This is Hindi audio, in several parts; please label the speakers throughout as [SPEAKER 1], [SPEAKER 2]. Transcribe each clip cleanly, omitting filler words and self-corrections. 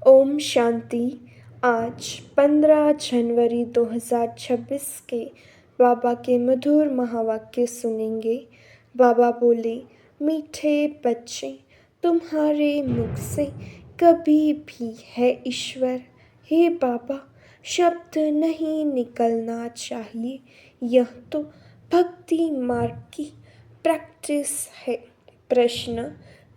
[SPEAKER 1] ओम शांति। आज 15 जनवरी 2026 के बाबा के मधुर महावाक्य सुनेंगे। बाबा बोले, मीठे बच्चे, तुम्हारे मुख से कभी भी है ईश्वर, हे बाबा शब्द नहीं निकलना चाहिए। यह तो भक्ति मार्ग की प्रैक्टिस है। प्रश्न,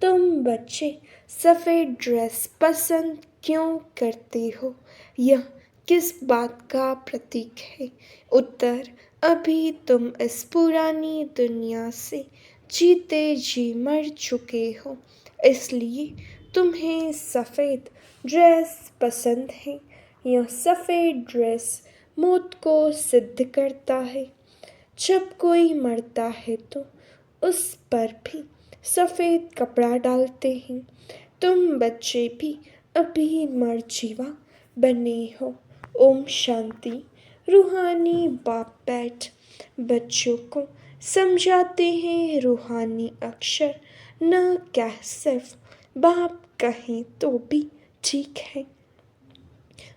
[SPEAKER 1] तुम बच्चे सफ़ेद ड्रेस पसंद क्यों करते हो? यह किस बात का प्रतीक है? उत्तर, अभी तुम इस पुरानी दुनिया से जीते जी मर चुके हो, इसलिए तुम्हें सफ़ेद ड्रेस पसंद है। यह सफ़ेद ड्रेस मौत को सिद्ध करता है। जब कोई मरता है तो उस पर भी सफ़ेद कपड़ा डालते हैं। तुम बच्चे भी अभी मरजीवा बने हो। ओम शांति। रूहानी बाप बैठ बच्चों को समझाते हैं रूहानी अक्षर, न कह सिर्फ बाप कहें तो भी ठीक है।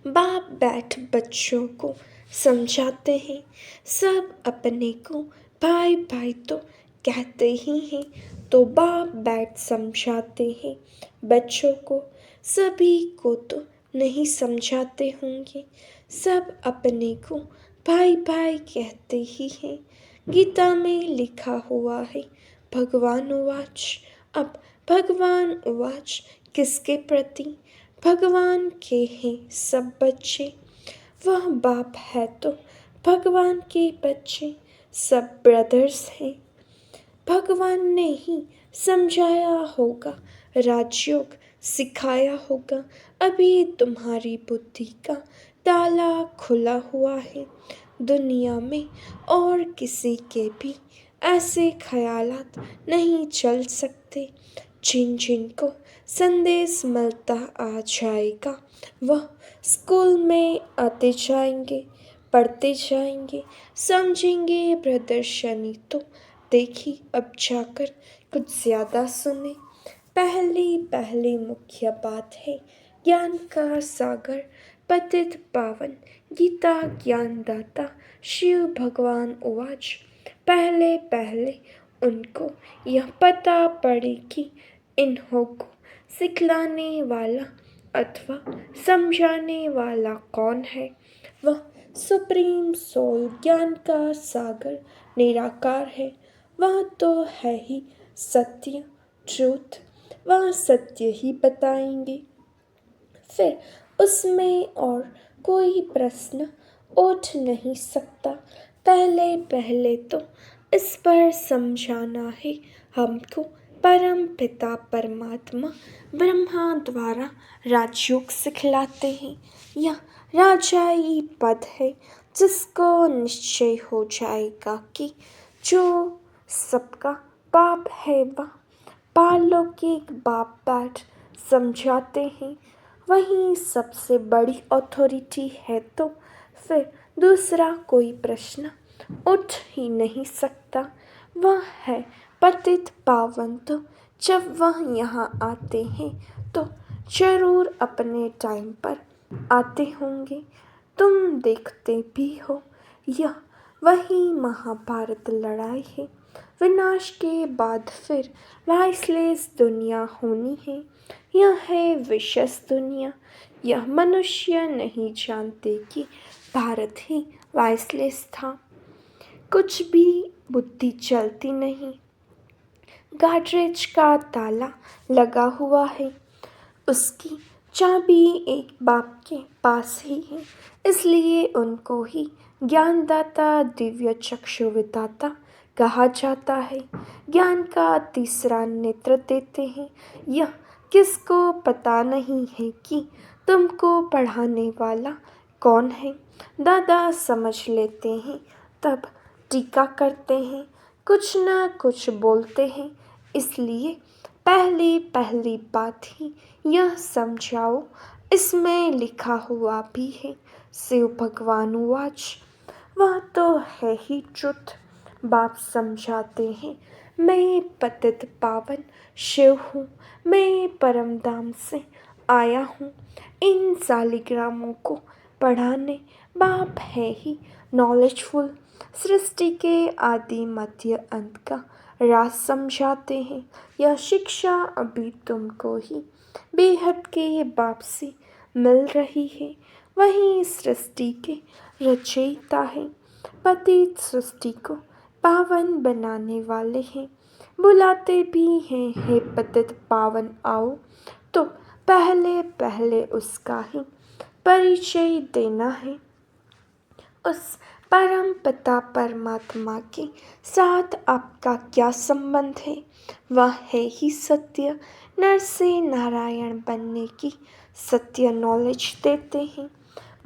[SPEAKER 1] बाप बैठ बच्चों को समझाते हैं, सब अपने को भाई भाई तो कहते ही हैं, तो बाप बैठ समझाते हैं बच्चों को। सभी को तो नहीं समझाते होंगे, सब अपने को भाई भाई कहते ही हैं। गीता में लिखा हुआ है, भगवान उवाच। अब भगवान उवाच किसके प्रति? भगवान के हैं सब बच्चे। वह बाप है तो भगवान के बच्चे सब ब्रदर्स हैं। भगवान ने ही समझाया होगा, राजयोग सिखाया होगा। अभी तुम्हारी बुद्धि का ताला खुला हुआ है। दुनिया में और किसी के भी ऐसे ख्यालात नहीं चल सकते। जिन जिन को संदेश मिलता आ जाएगा, वह स्कूल में आते जाएंगे, पढ़ते जाएंगे, समझेंगे प्रदर्शनी तो देखी, अब जाकर कुछ ज़्यादा सुने। पहली मुख्य बात है ज्ञान का सागर पतित पावन गीता ज्ञानदाता शिव भगवान उवाच। पहले उनको यह पता पड़े कि इन्हों को सिखलाने वाला अथवा समझाने वाला कौन है। वह सुप्रीम सोल ज्ञान का सागर निराकार है। वह तो है ही सत्य, ट्रूथ। वह सत्य ही बताएंगे। फिर उसमें और कोई प्रश्न उठ नहीं सकता। पहले तो इस पर समझाना है हमको, परम पिता परमात्मा ब्रह्मा द्वारा राजयोग सिखलाते हैं। यह राजाई पद है, जिसको निश्चय हो जाएगा कि जो सबका बाप है, वह पारलौकिक बाप बैठ समझाते हैं, वही सबसे बड़ी अथॉरिटी है। तो फिर दूसरा कोई प्रश्न उठ ही नहीं सकता। वह है पतित पावन, तो जब वह यहाँ आते हैं तो जरूर अपने टाइम पर आते होंगे। तुम देखते भी हो, यह वही महाभारत लड़ाई है। विनाश के बाद फिर वाइसलेस दुनिया होनी है। यह है विशेष दुनिया। यह मनुष्य नहीं जानते कि भारत ही वाइसलेस था। कुछ भी बुद्धि चलती नहीं। गाड्रेज का ताला लगा हुआ है, उसकी चाबी एक बाप के पास ही है, इसलिए उनको ही ज्ञानदाता दिव्य चक्षु विधाता कहा जाता है। ज्ञान का तीसरा नेत्र देते हैं। यह किसको पता नहीं है कि तुमको पढ़ाने वाला कौन है। दादा समझ लेते हैं, तब टीका करते हैं, कुछ ना कुछ बोलते हैं। इसलिए पहली बात ही यह समझाओ। इसमें लिखा हुआ भी है, शिव भगवान वाच। वह तो है ही ट्रुथ। बाप समझाते हैं, मैं पतित पावन शिव हूँ। मैं परम धाम से आया हूँ इन सालिग्रामों को पढ़ाने। बाप है ही नॉलेजफुल, सृष्टि के आदि मध्य अंत का राज समझाते हैं। यह शिक्षा अभी तुमको ही बेहद के बाप से मिल रही है। वही सृष्टि के रचयिता है, पतित सृष्टि को पावन बनाने वाले हैं। बुलाते भी हैं, हे पतित पावन आओ, तो पहले पहले उसका ही परिचय देना है। उस परम पिता परमात्मा के साथ आपका क्या संबंध है? वह है ही सत्य। नर से नारायण बनने की सत्य नॉलेज देते हैं।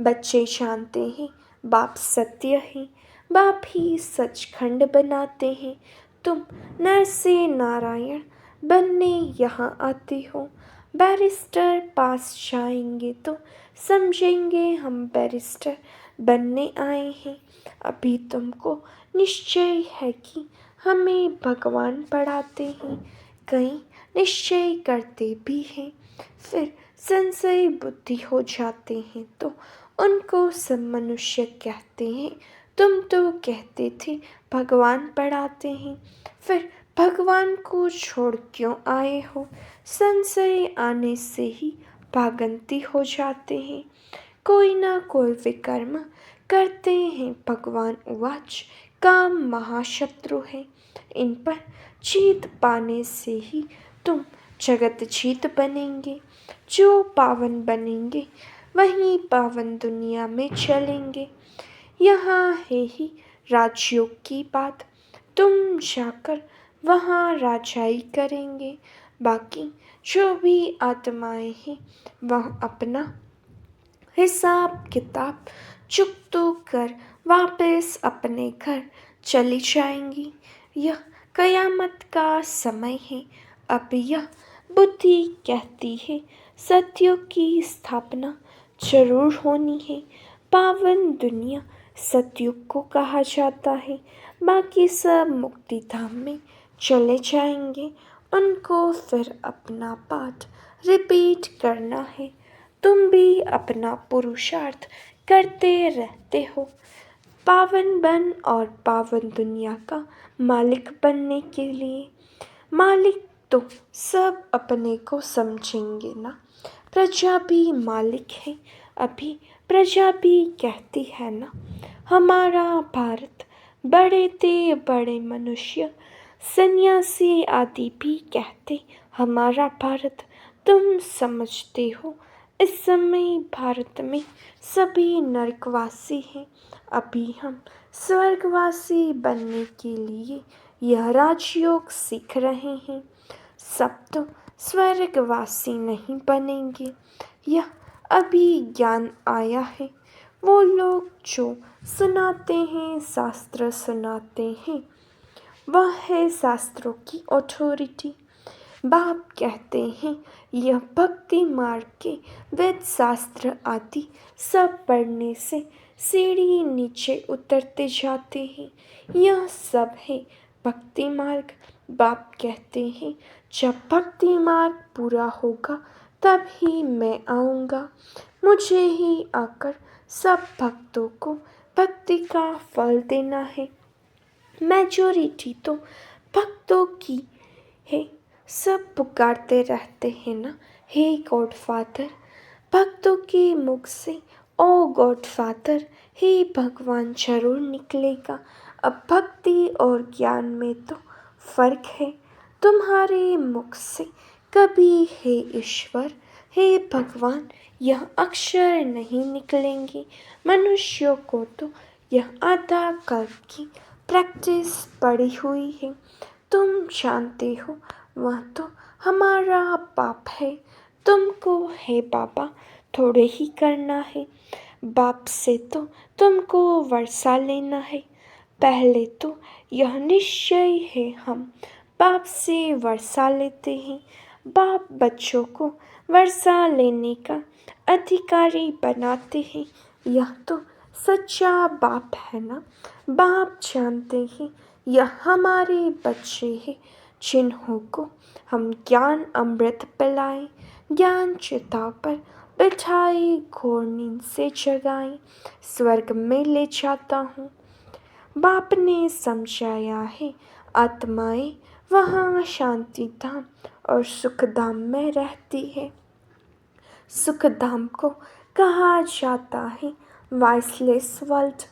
[SPEAKER 1] बच्चे जानते हैं बाप सत्य है, बाप ही सचखंड बनाते हैं। तुम नर से नारायण बनने यहाँ आते हो। बैरिस्टर पास जाएंगे तो समझेंगे हम बैरिस्टर बनने आए हैं। अभी तुमको निश्चय है कि हमें भगवान पढ़ाते हैं, कहीं निश्चय करते भी हैं, फिर संशय बुद्धि हो जाते हैं तो उनको सब मनुष्य कहते हैं। तुम तो कहते थे भगवान पढ़ाते हैं, फिर भगवान को छोड़ क्यों आए हो? संशय आने से ही पागंती हो जाते हैं। कोई ना कोई विकर्म करते हैं। भगवान उवाच, काम महाशत्रु है, इन पर जीत पाने से ही तुम जगत जीत बनेंगे। जो पावन बनेंगे वहीं पावन दुनिया में चलेंगे। यहाँ है ही राजयोग की बात, तुम जाकर वहाँ राजाई करेंगे। बाकी जो भी आत्माएं हैं वह अपना हिसाब किताब चुकतो कर वापस अपने घर चली जाएंगी। यह कयामत का समय है। अब यह बुद्धि कहती है सत्यों की स्थापना जरूर होनी है। पावन दुनिया सतयुग को कहा जाता है। बाकी सब मुक्ति धाम में चले जाएंगे। उनको फिर अपना पाठ रिपीट करना है। तुम भी अपना पुरुषार्थ करते रहते हो पावन बन और पावन दुनिया का मालिक बनने के लिए। मालिक तो सब अपने को समझेंगे ना। प्रजा भी मालिक है। अभी प्रजा भी कहती है ना, हमारा भारत। बड़े ते बड़े मनुष्य सन्यासी आदि भी कहते हमारा भारत। तुम समझते हो इस समय भारत में सभी नरकवासी हैं। अभी हम स्वर्गवासी बनने के लिए यह राजयोग सीख रहे हैं। सब तो स्वर्गवासी नहीं बनेंगे। यह अभी ज्ञान आया है। वो लोग जो सुनाते हैं, शास्त्र सुनाते हैं, वह है शास्त्रों की अथॉरिटी। बाप कहते हैं यह भक्ति मार्ग के वेद शास्त्र आदि सब पढ़ने से सीढ़ी नीचे उतरते जाते हैं। यह सब है भक्ति मार्ग। बाप कहते हैं जब भक्ति मार्ग पूरा होगा तब ही मैं आऊँगा। मुझे ही आकर सब भक्तों को भक्ति का फल देना है। मेजॉरिटी तो भक्तों की है। सब पुकारते रहते हैं ना, हे गॉड फादर। भक्तों के मुख से ओ गॉड फादर, हे भगवान जरूर निकलेगा। अब भक्ति और ज्ञान में तो फर्क है। तुम्हारे मुख से कभी हे ईश्वर, हे भगवान यह अक्षर नहीं निकलेंगे। मनुष्यों को तो यह आधा कल्प की प्रैक्टिस पड़ी हुई है। तुम जानते हो वह तो हमारा पाप है। तुमको है बाबा थोड़े ही करना है। बाप से तो तुमको वर्षा लेना है। पहले तो यह निश्चय है हम बाप से वर्षा लेते हैं। बाप बच्चों को वर्षा लेने का अधिकारी बनाते हैं। यह तो सच्चा बाप है ना। बाप जानते हैं यह हमारे बच्चे हैं जिन्हों को हम ज्ञान अमृत पिलाएं, ज्ञान चिता पर बिठाई घोर नींद से जगाएं, स्वर्ग में ले जाता हूँ। बाप ने समझाया है आत्माएं वहाँ शांति धाम और सुख धाम में रहती है। सुख धाम को कहा जाता है वाइसलेस वर्ल्ड।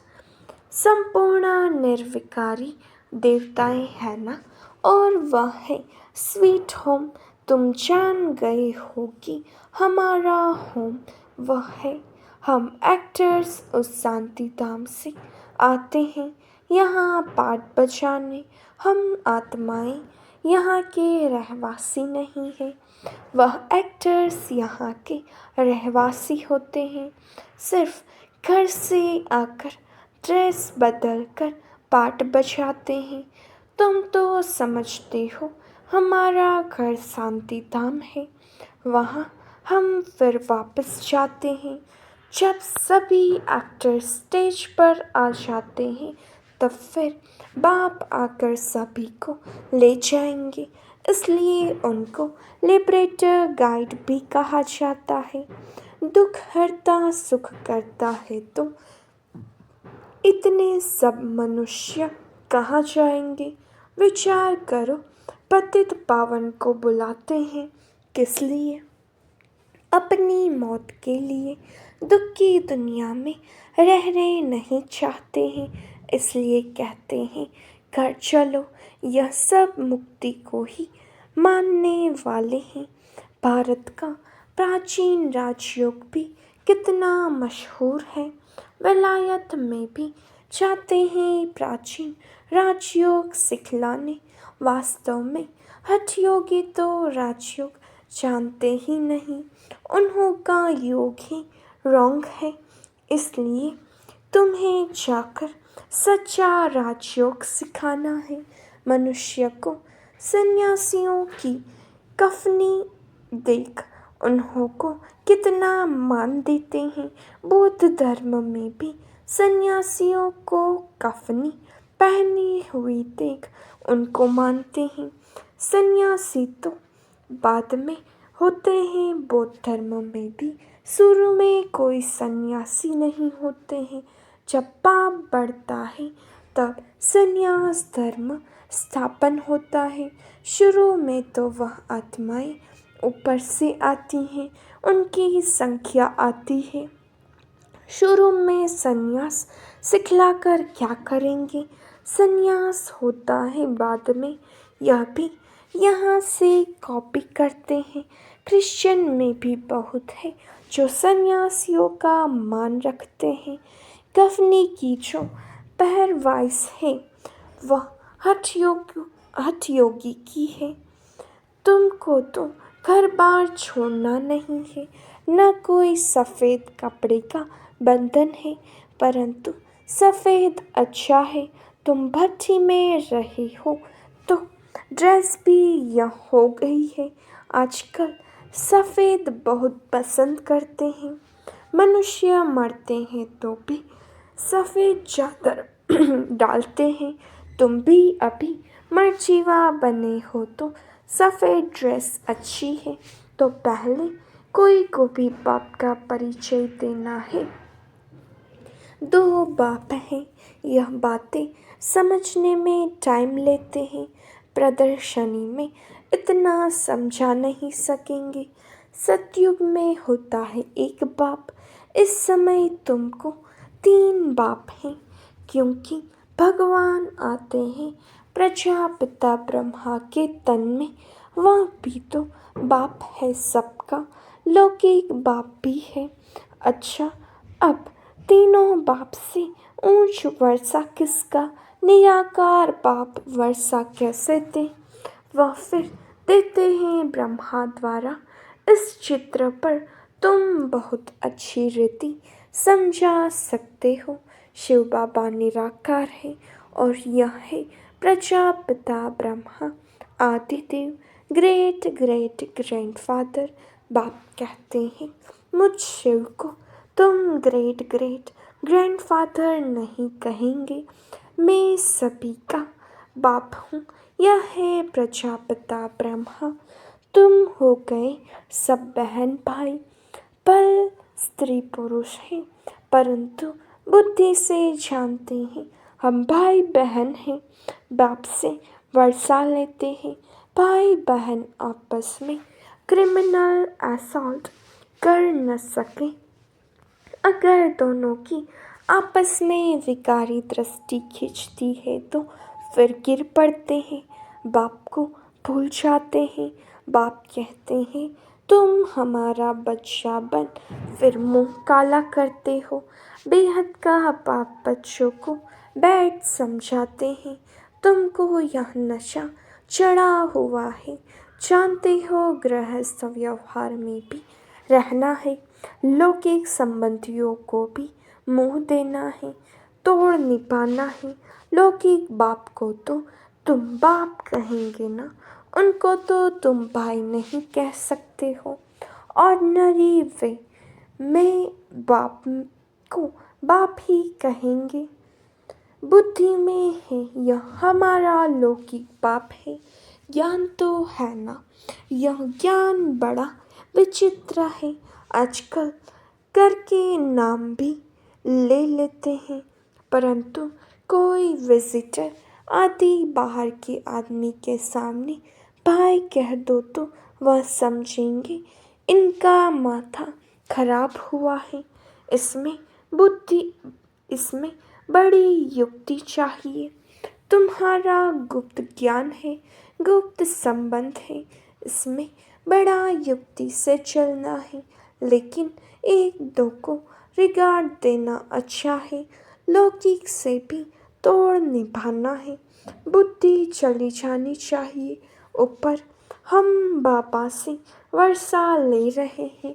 [SPEAKER 1] संपूर्ण निर्विकारी देवताएं है ना, और वह है स्वीट होम। तुम जान गए हो कि हमारा होम वह है। हम एक्टर्स उस शांति धाम से आते हैं यहाँ पाठ बजाने। हम आत्माएं यहाँ के रहवासी नहीं हैं, वह एक्टर्स यहाँ के रहवासी होते हैं। सिर्फ घर से आकर ड्रेस बदल कर पाठ बजाते हैं। तुम तो समझते हो हमारा घर शांति धाम है, वहाँ हम फिर वापस जाते हैं। जब सभी एक्टर स्टेज पर आ जाते हैं तब फिर बाप आकर सभी को ले जाएंगे, इसलिए उनको लिबरेटर गाइड भी कहा जाता है। दुख हरता सुख करता है तो इतने सब मनुष्य कहाँ जाएंगे? विचार करो, पतित पावन को बुलाते हैं किस लिए? अपनी मौत के लिए। दुख की दुनिया में रहने नहीं चाहते हैं, इसलिए कहते हैं घर चलो। यह सब मुक्ति को ही मानने वाले हैं। भारत का प्राचीन राजयोग भी कितना मशहूर है। विलायत में भी जाते हैं प्राचीन राजयोग सिखलाने। वास्तव में हठयोगी तो राजयोग जानते ही नहीं, उन्हों का योग ही रॉन्ग है। इसलिए तुम्हें जाकर सच्चा राजयोग सिखाना है। मनुष्य को सन्यासियों की कफनी देख उन्हों को कितना मान देते हैं। बौद्ध धर्म में भी सन्यासियों को कफनी पहनी हुई देख उनको मानते हैं। सन्यासी तो बाद में होते हैं। बौद्ध धर्म में भी शुरू में कोई सन्यासी नहीं होते हैं। जब पाप बढ़ता है तब सन्यास धर्म स्थापन होता है। शुरू में तो वह आत्माएं ऊपर से आती हैं, उनकी संख्या आती है। शुरू में सन्यास सिखलाकर क्या करेंगे? सन्यास होता है बाद में, यह भी यहाँ से कॉपी करते हैं। क्रिश्चियन में भी बहुत है जो सन्यासियों का मान रखते हैं। कफनी की जो पहरवाइश है वह हठयोगी की है। तुमको तो घर बार छोड़ना नहीं है, न कोई सफ़ेद कपड़े का बंधन है, परंतु सफ़ेद अच्छा है। तुम भट्टी में रहे हो तो ड्रेस भी यह हो गई है। आजकल सफ़ेद बहुत पसंद करते हैं। मनुष्य मरते हैं तो भी सफ़ेद चादर डालते हैं। तुम भी अभी मर्जीवा बने हो तो सफ़ेद ड्रेस अच्छी है। तो पहले कोई को भी बाप का परिचय देना है। दो बाप हैं, यह बातें समझने में टाइम लेते हैं। प्रदर्शनी में इतना समझा नहीं सकेंगे। सतयुग में होता है एक बाप। इस समय तुमको 3 बाप हैं, क्योंकि भगवान आते हैं प्रजापिता ब्रह्मा के तन में। वह भी तो बाप है सबका, लौकिक बाप भी है। अच्छा, अब तीनों बाप से ऊंच वर्षा किसका? निराकार बाप वर्षा कैसे दे? वह फिर देते हैं ब्रह्मा द्वारा। इस चित्र पर तुम बहुत अच्छी रीति समझा सकते हो। शिव बाबा निराकार है और यह है Prajapita Brahma Adidev, great great grandfather. बाप कहते हैं मुझ शिव को तुम ग्रेट ग्रेट ग्रैंडफादर नहीं कहेंगे, मैं सभी का बाप हूँ। यह है प्रजापिता ब्रह्मा, तुम हो गए सब बहन भाई। पर स्त्री पुरुष हैं, परंतु बुद्धि से जानते हैं हम भाई बहन हैं। बाप से वर्षा लेते हैं भाई बहन आपस में, क्रिमिनल असॉल्ट कर न सके अगर दोनों की आपस में विकारी दृष्टि खिंचती है तो फिर गिर पड़ते हैं, बाप को भूल जाते हैं। बाप कहते हैं तुम हमारा बच्चा बन, फिर मुंह काला करते हो। बेहद का बाप बच्चों को बैठ समझाते हैं, तुमको यह नशा चढ़ा हुआ है। जानते हो गृहस्थ व्यवहार में भी रहना है, लौकिक संबंधियों को भी मुंह देना है, तोड़ निभाना है। लौकिक बाप को तो तुम बाप कहेंगे ना, उनको तो तुम भाई नहीं कह सकते हो। ऑर्डिनरी वे में बाप को बाप ही कहेंगे। बुद्धि में है यह हमारा लौकिक बाप है। ज्ञान तो है ना, यह ज्ञान बड़ा विचित्र है। आजकल करके नाम भी ले लेते हैं, परंतु कोई विजिटर आदि बाहर के आदमी के सामने भाई कह दो तो वह समझेंगे इनका माथा खराब हुआ है। इसमें बड़ी युक्ति चाहिए। तुम्हारा गुप्त ज्ञान है, गुप्त संबंध है, इसमें बड़ा युक्ति से चलना है। लेकिन एक दो को रिगार्ड देना अच्छा है, लौकिक से भी तोड़ निभाना है। बुद्धि चली जानी चाहिए ऊपर। हम बाबा से वर्षा ले रहे हैं,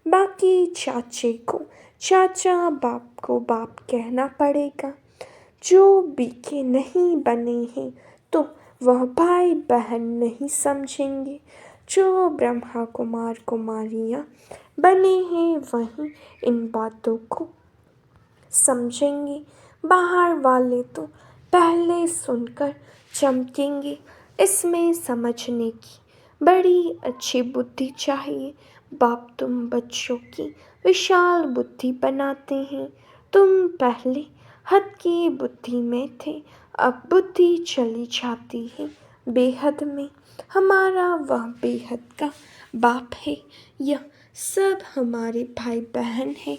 [SPEAKER 1] बाकी चाचे को चाचा, बाप को बाप कहना पड़ेगा। जो बीके नहीं बने हैं तो वह भाई बहन नहीं समझेंगे। जो ब्रह्मा कुमार कुमारियाँ बने हैं वही इन बातों को समझेंगे। बाहर वाले तो पहले सुनकर चमकेंगे। इसमें समझने की बड़ी अच्छी बुद्धि चाहिए। बाप तुम बच्चों की विशाल बुद्धि बनाते हैं। तुम पहले हद की बुद्धि में थे, अब बुद्धि चली जाती है बेहद में। हमारा वह बेहद का बाप है। यह सब हमारे भाई बहन हैं।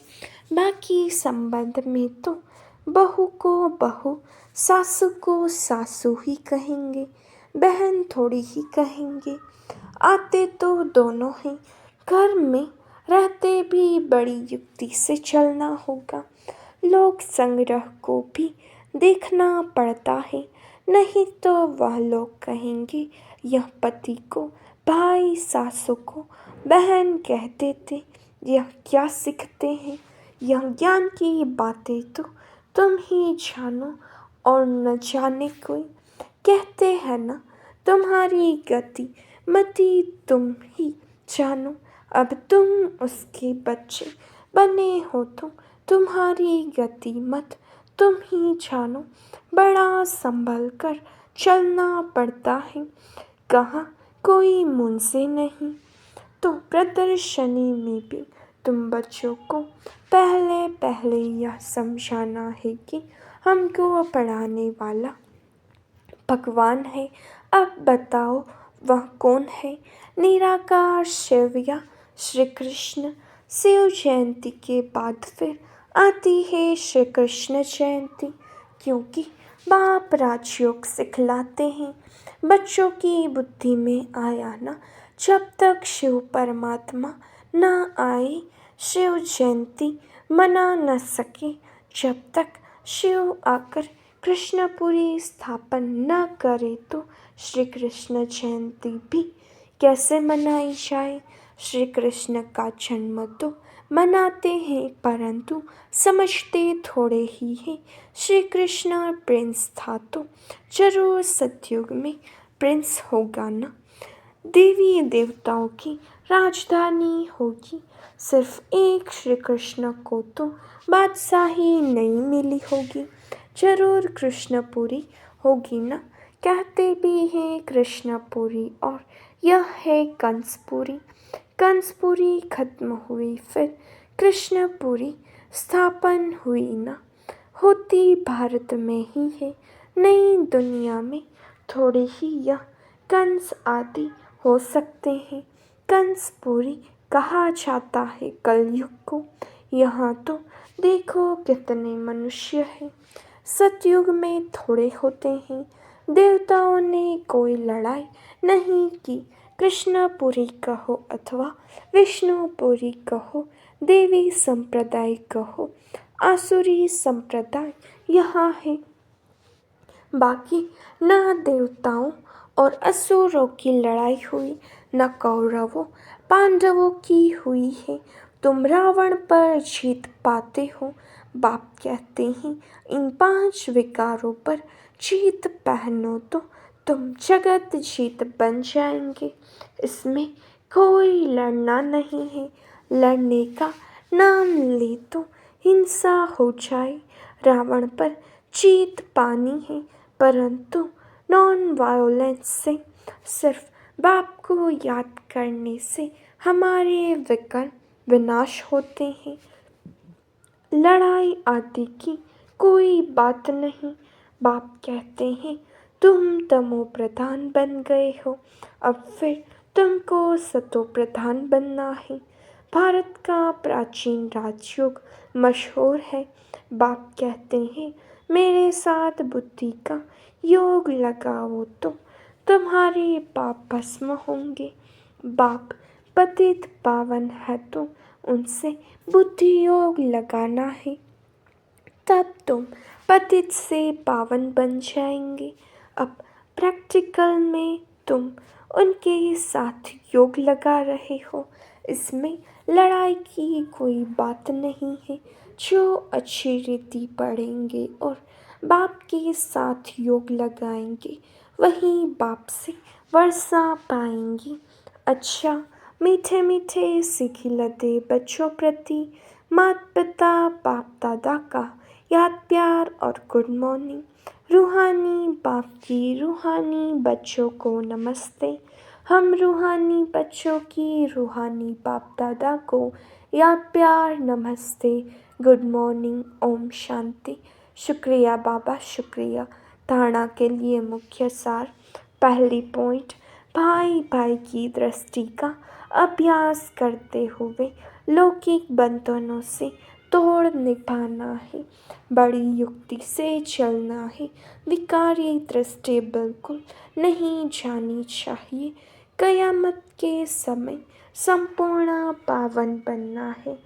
[SPEAKER 1] बाकी संबंध में तो बहू को बहू, सासू को सासू ही कहेंगे, बहन थोड़ी ही कहेंगे। आते तो दोनों हैं, घर में रहते भी बड़ी युक्ति से चलना होगा। लोक संग्रह को भी देखना पड़ता है, नहीं तो वह लोग कहेंगे यह पति को भाई, सासू को बहन कह देते, यह क्या सीखते हैं। यह ज्ञान की बातें तो तुम ही जानो और न जाने कोई। कहते हैं ना तुम्हारी गति मति तुम ही जानो। अब तुम उसके बच्चे बने हो तो तुम्हारी गति मत तुम ही जानो। बड़ा संभल कर चलना पड़ता है, कहाँ कोई मुझसे नहीं। तो प्रदर्शनी में भी तुम बच्चों को पहले पहले यह समझाना है कि हमको पढ़ाने वाला भगवान है। अब बताओ वह कौन है? निराकार शिव या श्री कृष्ण। शिव जयंती के बाद फिर आती है श्री कृष्ण जयंती, क्योंकि बाप राजयोग सिखलाते हैं। बच्चों की बुद्धि में आया ना, जब तक शिव परमात्मा न आए शिव जयंती मना न सके। जब तक शिव आकर कृष्णपुरी स्थापन न करे तो श्री कृष्ण जयंती भी कैसे मनाई जाए। श्री कृष्ण का जन्म तो मनाते हैं, परंतु समझते थोड़े ही हैं। श्री कृष्ण प्रिंस था तो जरूर सतयुग में प्रिंस होगा ना। देवी देवताओं की राजधानी होगी, सिर्फ एक श्री कृष्ण को तो बादशाही नहीं मिली होगी। जरूर कृष्णपुरी होगी ना, कहते भी हैं कृष्णपुरी और यह है कंसपुरी। कंसपुरी खत्म हुई फिर कृष्णपुरी स्थापन हुई ना, होती भारत में ही है नई दुनिया में। थोड़े ही यह कंस आदि हो सकते हैं। कंसपुरी कहा जाता है कलयुग को। यहाँ तो देखो कितने मनुष्य हैं। सतयुग में थोड़े होते हैं। देवताओं ने कोई लड़ाई नहीं की। कृष्णपुरी कहो अथवा विष्णुपुरी कहो, देवी संप्रदाय कहो, आसुरी संप्रदाय यहाँ है। बाकी न देवताओं और असुरों की लड़ाई हुई, न कौरवों पांडवों की हुई है। तुम रावण पर जीत पाते हो। बाप कहते हैं इन 5 विकारों पर जीत पहनो तो तुम जगत जीत बन जाएंगे। इसमें कोई लड़ना नहीं है। लड़ने का नाम ले तो हिंसा हो जाए। रावण पर जीत पानी है, परंतु नॉन वायोलेंस से, सिर्फ बाप को याद करने से हमारे विकर्म विनाश होते हैं। लड़ाई आदि की कोई बात नहीं। बाप कहते हैं तुम तमो प्रधान बन गए हो, अब फिर तुमको सतो प्रधान बनना है। भारत का प्राचीन राजयोग मशहूर है। बाप कहते हैं मेरे साथ बुद्धि का योग लगाओ तो तुम्हारे पाप भस्म होंगे। बाप पतित पावन है तो उनसे बुद्धि योग लगाना है, तब तुम पतित से पावन बन जाएंगे। अब प्रैक्टिकल में तुम उनके साथ योग लगा रहे हो। इसमें लड़ाई की कोई बात नहीं है। जो अच्छी रीति पढ़ेंगे और बाप के साथ योग लगाएंगे वही बाप से वर्षा पाएंगी। अच्छा, मीठे मीठे सिखिलते बच्चों प्रति माता पिता बाप दादा का याद प्यार और गुड मॉर्निंग। रूहानी बाप की रूहानी बच्चों को नमस्ते। हम रूहानी बच्चों की रूहानी बाप दादा को याद प्यार नमस्ते, गुड मॉर्निंग, ओम शांति। शुक्रिया बाबा, शुक्रिया। धारणा के लिए मुख्य सार। पहली पॉइंट, भाई भाई की दृष्टि का अभ्यास करते हुए लौकिक बंधनों से तोड़ निभाना है। बड़ी युक्ति से चलना है। विकारी दृष्टि बिल्कुल नहीं जानी चाहिए। कयामत के समय संपूर्ण पावन बनना है।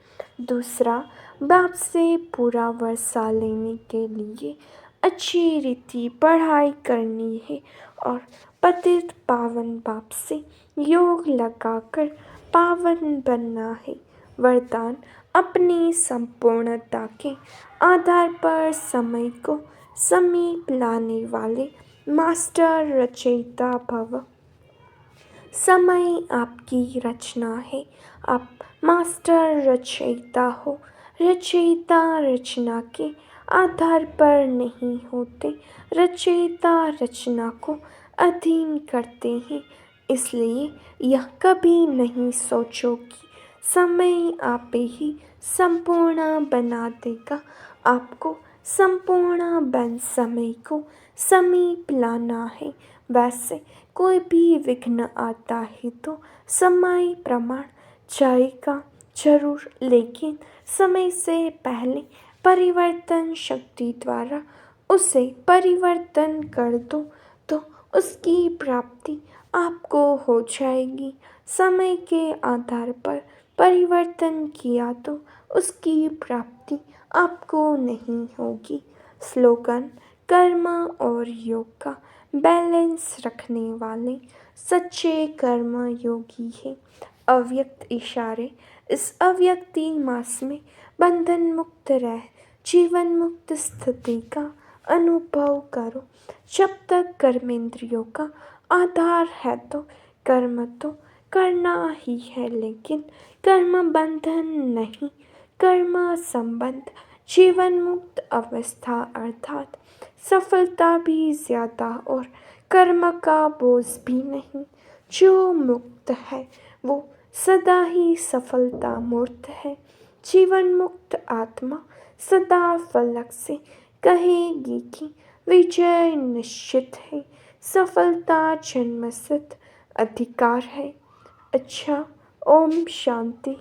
[SPEAKER 1] दूसरा, बाप से पूरा वर्षा लेने के लिए अच्छी रीति पढ़ाई करनी है और पतित पावन बाप से योग लगाकर पावन बनना है। वरदान, अपनी संपूर्णता के आधार पर समय को समीप लाने वाले मास्टर रचयिता भव। समय आपकी रचना है, आप मास्टर रचयिता हो। रचयिता रचना के आधार पर नहीं होते, रचयिता रचना को अधीन करते हैं। इसलिए यह कभी नहीं सोचो कि समय आप ही संपूर्ण बना देगा। आपको संपूर्ण बन समय को समीप लाना है। वैसे कोई भी विघ्न आता है तो समय प्रमाण जाएगा जरूर, लेकिन समय से पहले परिवर्तन शक्ति द्वारा उसे परिवर्तन कर दो तो उसकी प्राप्ति आपको हो जाएगी। समय के आधार पर परिवर्तन किया तो उसकी प्राप्ति आपको नहीं होगी। स्लोगन, कर्म और योग का बैलेंस रखने वाले सच्चे कर्म योगी हैं। अव्यक्त इशारे, इस अव्यक्ति मास में बंधन मुक्त रह जीवन मुक्त स्थिति का अनुभव करो। जब तक कर्मेंद्रियों का आधार है तो कर्म तो करना ही है, लेकिन कर्म बंधन नहीं। कर्म संबंध जीवन मुक्त अवस्था अर्थात सफलता भी ज़्यादा और कर्म का बोझ भी नहीं। जो मुक्त है वो सदा ही सफलता मूर्त है। जीवन मुक्त आत्मा सदा फलक से कहेगी कि विजय निश्चित है। सफलता जन्मसिद्ध अधिकार है। अच्छा, ओम शांति।